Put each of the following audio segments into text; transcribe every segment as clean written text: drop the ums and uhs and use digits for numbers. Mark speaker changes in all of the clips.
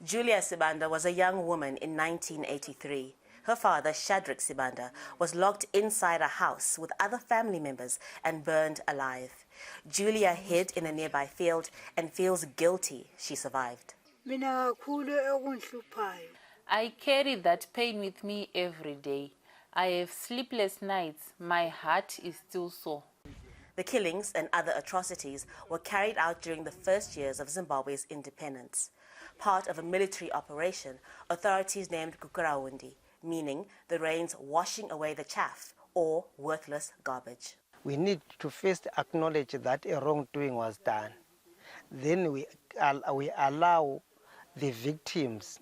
Speaker 1: Julia Sibanda was a young woman in 1983. Her father, Shadrach Sibanda, was locked inside a house with other family members and burned alive. Julia hid in a nearby field and feels guilty she survived.
Speaker 2: I carry that pain with me every day. I have sleepless nights. My heart is still sore.
Speaker 1: The killings and other atrocities were carried out during the first years of Zimbabwe's independence. Part of a military operation, authorities named Gukurahundi, meaning the rains washing away the chaff or worthless garbage.
Speaker 3: We need to first acknowledge that a wrongdoing was done. Then we allow the victims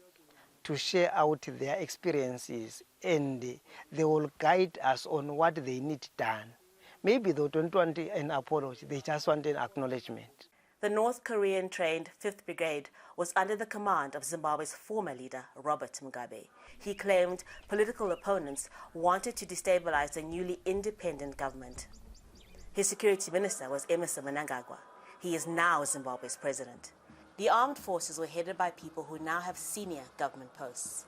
Speaker 3: to share out their experiences, and they will guide us on what they need done. Maybe they don't want an apology, they just want an acknowledgement.
Speaker 1: The North Korean-trained 5th Brigade was under the command of Zimbabwe's former leader, Robert Mugabe. He claimed political opponents wanted to destabilize the newly independent government. His security minister was Emmerson Mnangagwa. He is now Zimbabwe's president. The armed forces were headed by people who now have senior government posts.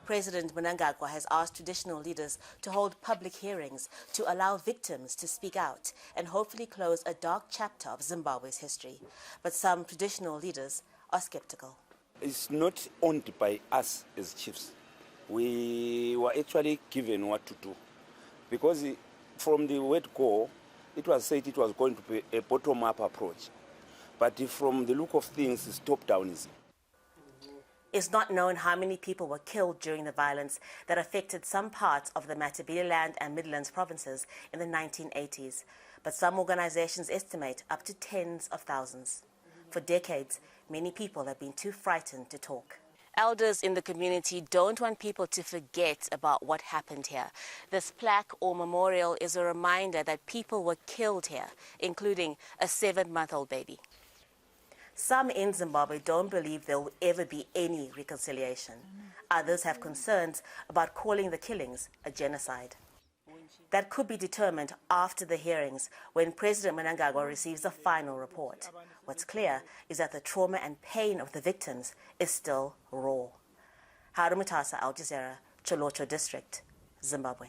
Speaker 1: President Mnangagwa has asked traditional leaders to hold public hearings to allow victims to speak out and hopefully close a dark chapter of Zimbabwe's history. But some traditional leaders are skeptical.
Speaker 4: It's not owned by us as chiefs. We were actually given what to do. Because from the word go, it was said it was going to be a bottom-up approach. But from the look of things, it's top-downism.
Speaker 1: It's not known how many people were killed during the violence that affected some parts of the Matabeleland and Midlands provinces in the 1980s, but some organizations estimate up to tens of thousands. For decades, many people have been too frightened to talk. Elders in the community don't want people to forget about what happened here. This plaque or memorial is a reminder that people were killed here, including a 7-month-old baby. Some in Zimbabwe don't believe there will ever be any reconciliation. Others have concerns about calling the killings a genocide. That could be determined after the hearings, when President Mnangagwa receives the final report. What's clear is that the trauma and pain of the victims is still raw. Haru, Mutasa, Jazeera, Tsholotsho District, Zimbabwe.